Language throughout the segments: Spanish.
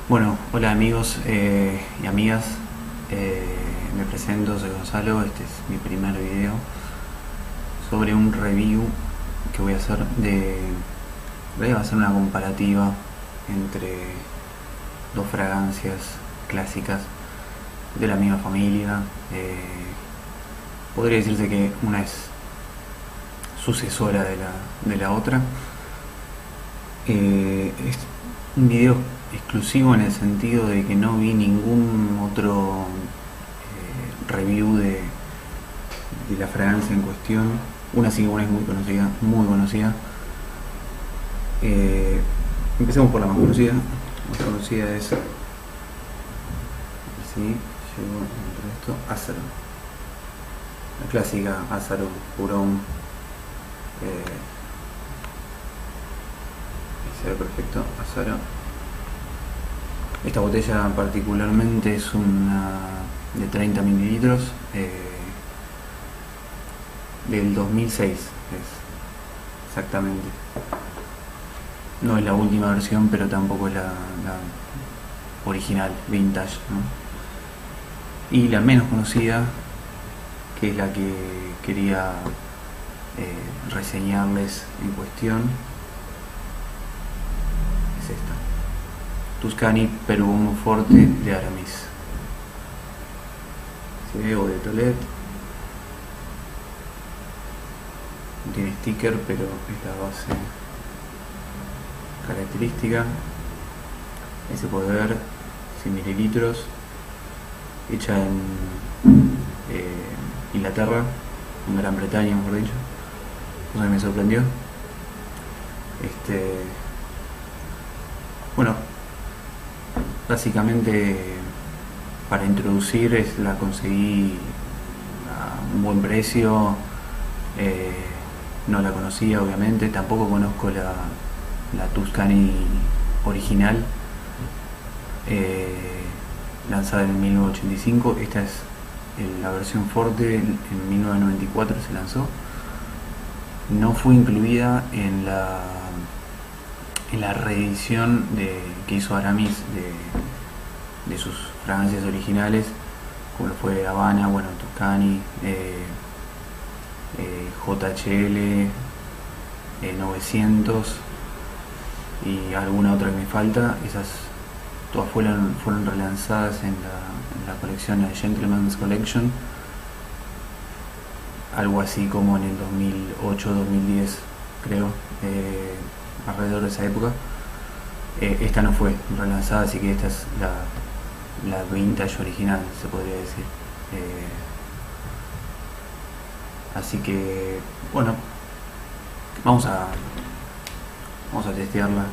Bueno, hola amigos y amigas, me presento, soy Gonzalo, este es mi primer video sobre un review que voy a hacer voy a hacer una comparativa entre dos fragancias clásicas de la misma familia. Podría decirse que una es sucesora de la otra. Es un video exclusivo en el sentido de que no vi ningún otro review de la fragancia en cuestión. Una sí, una es muy conocida, muy conocida. Empecemos por la más conocida. La más conocida es, sí, llegó entre esto, Azzaro, la clásica Azzaro Purón. Se ve perfecto, Azzaro. Esta botella particularmente es una de 30 mililitros, del 2006 es exactamente. No es la última versión, pero tampoco es la original, vintage, ¿no? Y la menos conocida, que es la que quería reseñarles en cuestión, es esta, Tuscany Perfumo Forte de Aramis. Se ve o de Toilette. No tiene sticker, pero es la base característica. Ahí se puede ver, 100 mililitros, hecha en Inglaterra, en Gran Bretaña mejor dicho, cosa que me sorprendió. Bueno, básicamente para introducir la conseguí a un buen precio. No la conocía obviamente, tampoco conozco la Tuscany original, lanzada en 1985. Esta es la versión Forte, en 1994 se lanzó. No fue incluida en la reedición que hizo Aramis de sus fragancias originales, como lo fue Habana, bueno, Tuscany, JHL 900 y alguna otra que me falta. Esas todas fueron relanzadas en la colección, la Gentleman's Collection, algo así como en el 2008-2010 creo, alrededor de esa época. Esta no fue relanzada, así que esta es la vintage original, se podría decir. Así que bueno, vamos a testearla.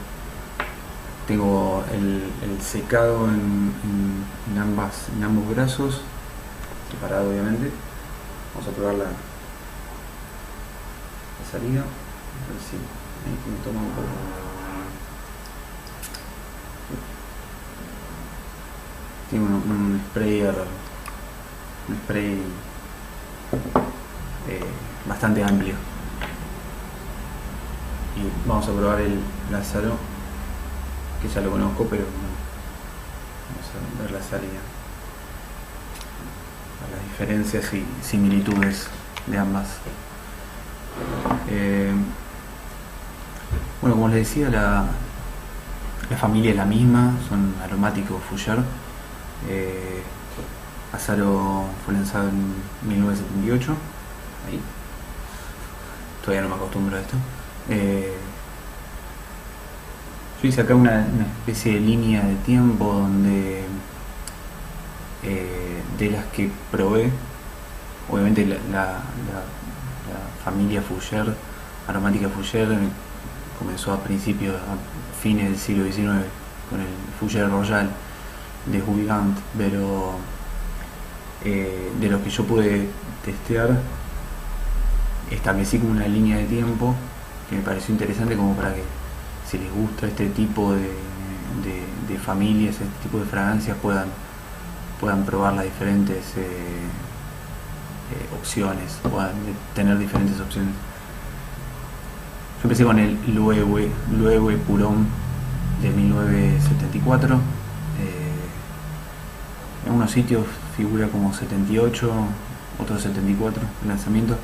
Tengo el secado en ambos brazos, separado obviamente. Vamos a probar la salida, a ver si ahí me toma un poco. Tiene un spray bastante amplio. Y vamos a probar el Azzaro, que ya lo conozco, pero vamos a ver la salida, las diferencias y similitudes de ambas. Bueno, como les decía, la familia es la misma, son aromáticos Fougère. Azzaro fue lanzado en 1978. Ahí. Todavía no me acostumbro a esto. Yo hice acá una especie de línea de tiempo donde de las que probé, obviamente la familia Fougère, aromática Fougère, comenzó a fines del siglo XIX con el Fougère Royal de Huygens, pero de los que yo pude testear, establecí como una línea de tiempo que me pareció interesante, como para que, si les gusta este tipo de familias, este tipo de fragancias, puedan probar las diferentes opciones, puedan tener diferentes opciones. Yo empecé con el Loewe Purón de 1974, algunos sitios figura como 78, otros 74 el lanzamiento.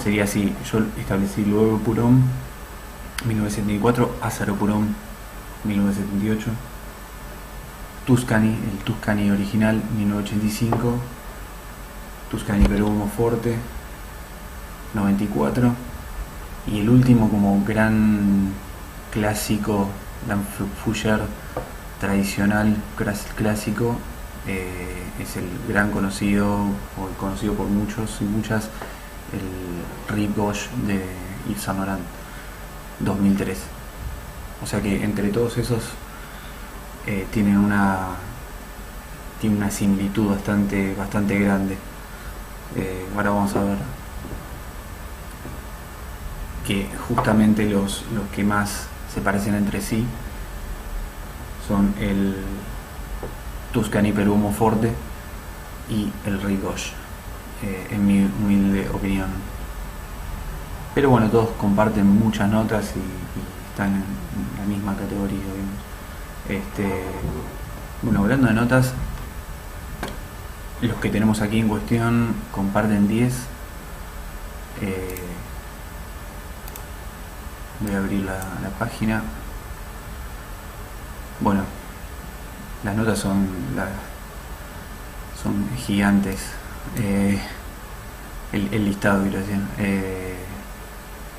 Sería así: yo establecí Luego Purón 1974, Ázaro Purón 1978, Tuscany, el Tuscany original 1985, Tuscany Perumo Forte 94, y el último como gran clásico, gran Fougère tradicional clásico, es el gran conocido, o el conocido por muchos y muchas, el Rive Gauche de Yves Saint Laurent 2003. O sea que entre todos esos tienen una similitud bastante grande. Ahora vamos a ver que justamente los que más se parecen entre sí son el Tuscany Perumo Forte y el Rive Gauche, en mi humilde opinión. Pero bueno, todos comparten muchas notas y están en la misma categoría, digamos. Bueno, hablando de notas, los que tenemos aquí en cuestión comparten 10. Voy a abrir la página. Bueno, las notas son gigantes. El listado, quiero decir.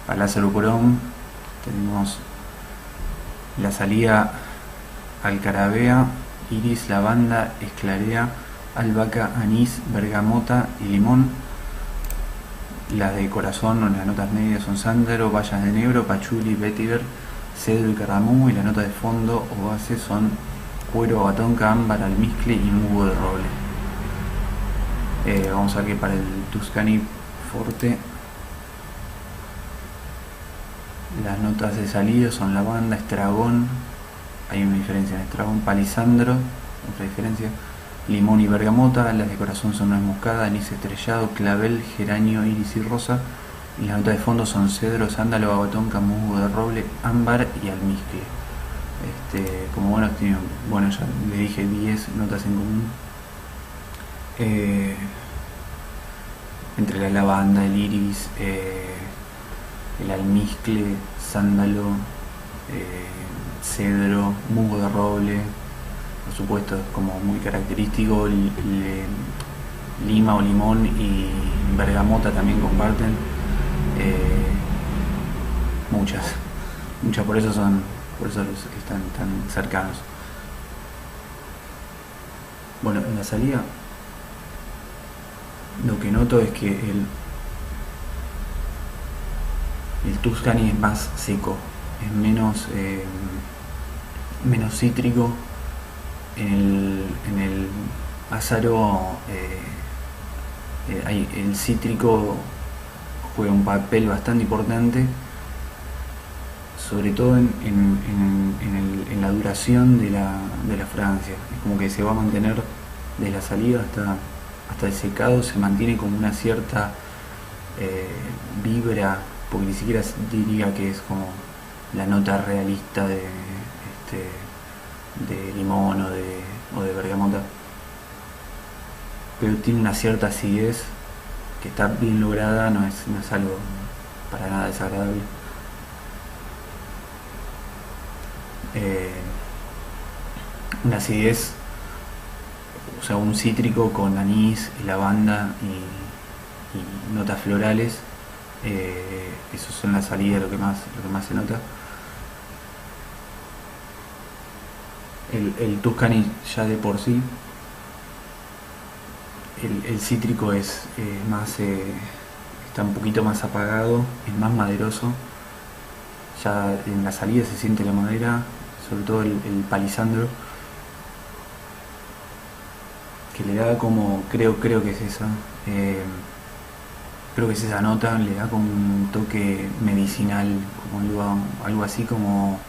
Para Lázaro Purón tenemos la salida: alcarabea, iris, lavanda, esclarea, albahaca, anís, bergamota y limón. Las de corazón o las notas medias son sándalo, bayas de negro, pachuli, vetiver, cedro y cardamomo, y la nota de fondo o base son cuero, batonca, ámbar, almizcle y musgo de roble. Vamos a ver que para el Tuscany Forte las notas de salida son lavanda, estragón, hay una diferencia en estragón, palisandro, otra diferencia, limón y bergamota. Las de corazón son nuez moscada, anís estrellado, clavel, geranio, iris y rosa. Y las notas de fondo son cedro, sándalo, batonca, musgo de roble, ámbar y almizcle. Como bueno, ya le dije 10 notas en común. Entre la lavanda, el iris, el almizcle, sándalo, cedro, musgo de roble, por supuesto, es como muy característico. Lima o limón y bergamota también comparten. Muchas, por eso están tan cercanos. Bueno, en la salida lo que noto es que el Tuscany es más seco, es menos cítrico. En el Ázaro el cítrico juega un papel bastante importante, sobre todo en la duración de la fragancia. Es como que se va a mantener desde la salida hasta el secado, se mantiene como una cierta vibra, porque ni siquiera diría que es como la nota realista de limón o de bergamota, pero tiene una cierta acidez que está bien lograda, no es algo para nada desagradable. Una acidez, o sea, un cítrico con anís y lavanda y notas florales. Eso son la salida, lo que más se nota. El Tuscany ya de por sí, el cítrico es más, está un poquito más apagado, es más maderoso. Ya en la salida se siente la madera, sobre todo el palisandro, que le da como, creo que es esa, creo que es esa nota, le da como un toque medicinal, como algo así como,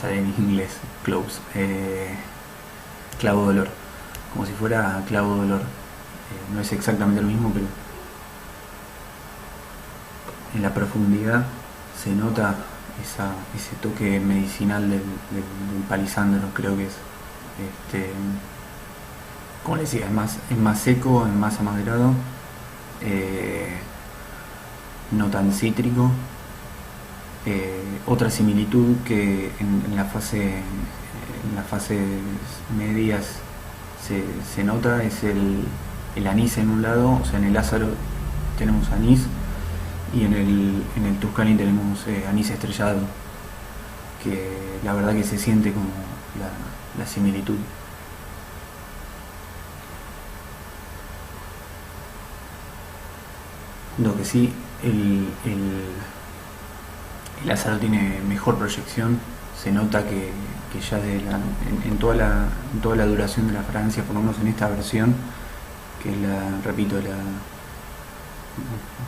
sale en inglés, cloves, clavo de olor, como si fuera clavo de olor. No es exactamente lo mismo, pero en la profundidad se nota ese toque medicinal del palisandro, creo que es. Este, como le decía, es más seco, es más amaderado, eh, no tan cítrico. Otra similitud que en las fases medias se nota es el anís en un lado, o sea, en el Lázaro tenemos anís y en el Tuscany tenemos anís estrellado, que la verdad que se siente como la similitud. Lo que sí, el Lázaro tiene mejor proyección, se nota que ya en toda la duración de la fragancia, por lo menos en esta versión, que es repito,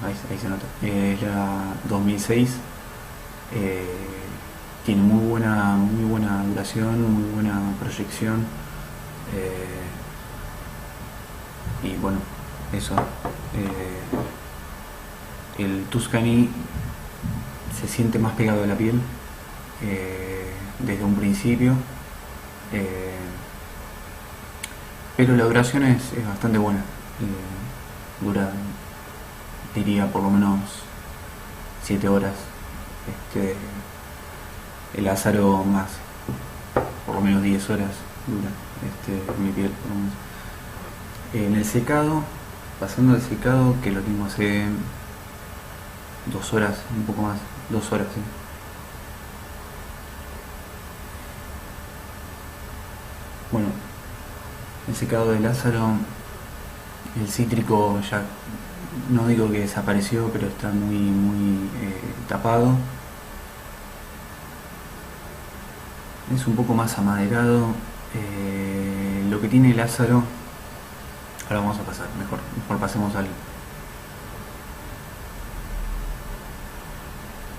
ahí se nota, es la 2006, eh, tiene muy buena duración, muy buena proyección, y bueno, eso. El Tuscany se siente más pegado a la piel desde un principio, eh, pero la duración es bastante buena. Dura, diría, por lo menos 7 horas. Este, el Lázaro más, por lo menos 10 horas dura mi piel, por lo menos. En el secado, pasando al secado, que lo tengo hace 2 horas, un poco más, 2 horas, ¿sí? Bueno, el secado de Lázaro, el cítrico ya no digo que desapareció, pero está muy tapado. Es un poco más amaderado. Lo que tiene Lázaro, ahora vamos a pasar, mejor pasemos al.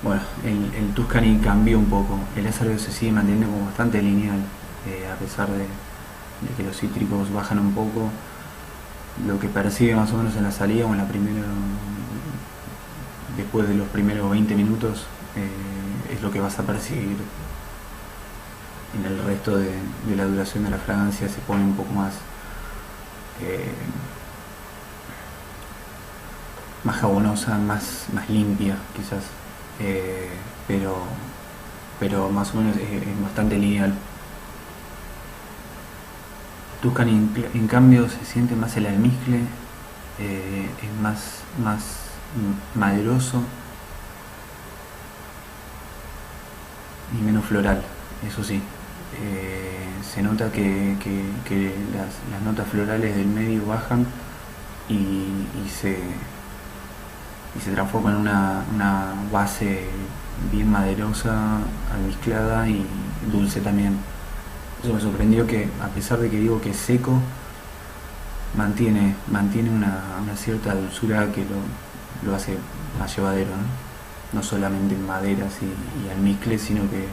Bueno, el Tuscany cambió un poco. El Lázaro se sigue manteniendo como bastante lineal, a pesar de que los cítricos bajan un poco. Lo que percibe más o menos en la salida o en la primera, después de los primeros 20 minutos, es lo que vas a percibir. En el resto de la duración de la fragancia se pone un poco más más jabonosa, más limpia quizás, eh, pero, pero más o menos es bastante lineal. Tuscany en cambio se siente más el almizcle, es más maderoso y menos floral, eso sí. Se nota que las notas florales del medio bajan y se transforma en una base bien maderosa, almizclada y dulce también. Eso me sorprendió, que a pesar de que digo que es seco, mantiene una cierta dulzura que lo hace más llevadero, ¿no? No solamente en maderas y almizcle, sino que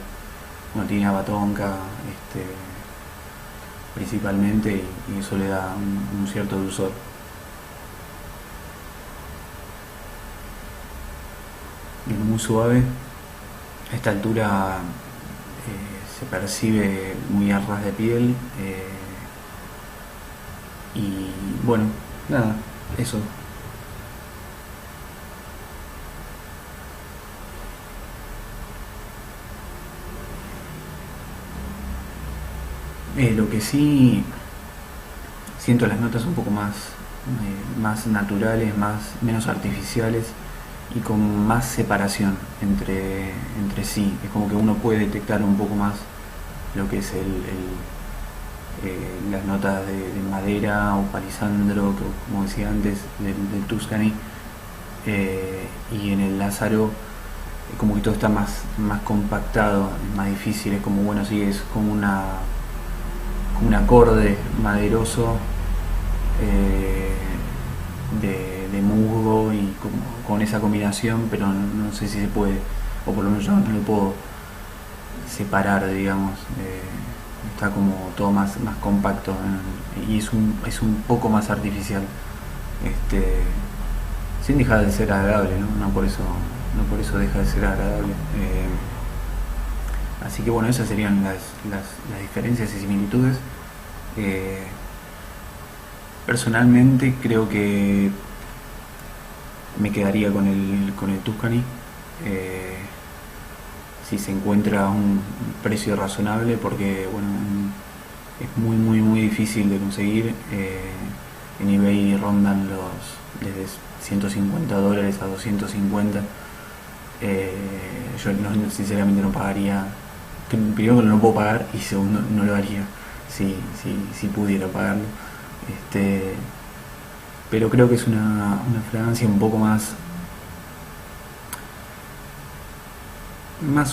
bueno, tiene abatonca principalmente, y eso le da un cierto dulzor. Es muy suave. A esta altura se percibe muy a ras de piel, y bueno, nada, eso. Lo que sí siento las notas un poco más naturales, menos artificiales y con más separación entre sí. Es como que uno puede detectar un poco más lo que es las notas de madera o palisandro, que, como decía antes, del Tuscany, y en el Lázaro es como que todo está más compactado, es más difícil, es como, bueno, sí, es como un acorde maderoso, de musgo, y con esa combinación, pero no sé si se puede, o por lo menos yo no lo puedo separar, digamos. Está como todo más compacto, y es un poco más artificial, sin dejar de ser agradable, ¿no? No por eso deja de ser agradable. Así que bueno, esas serían las diferencias y similitudes. Eh, Personalmente creo que me quedaría con el Tuscany. eh, si se encuentra a un precio razonable, porque bueno, es muy difícil de conseguir. En eBay rondan desde $150 a 250. Yo sinceramente no pagaría, primero que no lo puedo pagar y segundo no lo haría si pudiera pagarlo. Este, pero creo que es una fragancia un poco más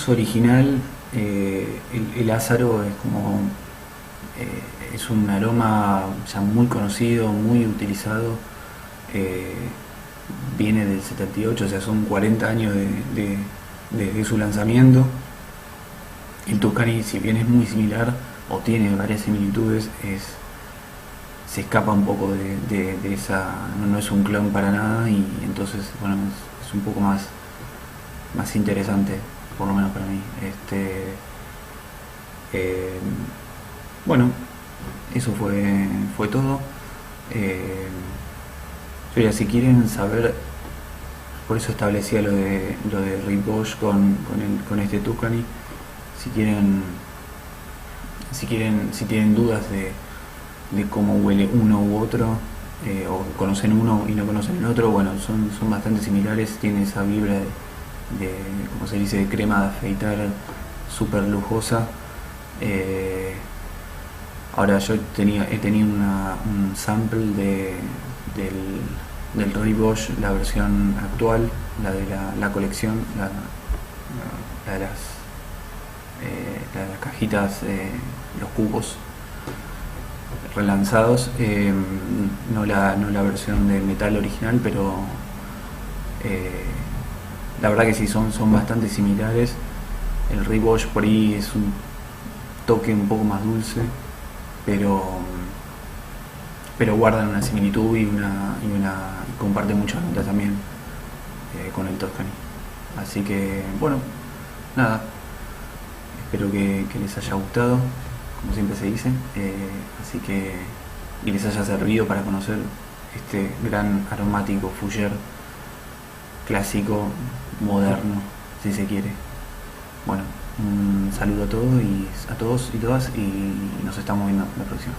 original. El Lázaro es como es un aroma ya muy conocido, muy utilizado. eh, Viene del 78, o sea, son 40 años desde su lanzamiento. El Tuscany, si bien es muy similar o tiene varias similitudes, se escapa un poco de esa, no es un clon para nada, y entonces bueno, es un poco más interesante, por lo menos para mí. Eh, bueno, eso fue todo. Eh, Oye, si quieren saber, por eso establecía lo de Rick Bosch con este Tuscany. Si quieren, si tienen dudas de cómo huele uno u otro, o conocen uno y no conocen el otro, bueno, son bastante similares. Tiene esa vibra como se dice, de crema de afeitar súper lujosa. Eh, Ahora yo he tenido un sample del Roy Bosch, la versión actual, la de la colección, la de las cajitas, los cubos relanzados. No la versión de metal original, pero eh, la verdad que sí, son bastante similares. El Roy Bosch por ahí es un toque un poco más dulce, pero guardan una similitud y comparte muchas notas también, con el Tuscany. Así que bueno, nada, espero que les haya gustado, como siempre se dice. Así que, y les haya servido para conocer este gran aromático Fougère clásico, moderno, si se quiere. Bueno, un saludo a todos y todas, y nos estamos viendo la próxima.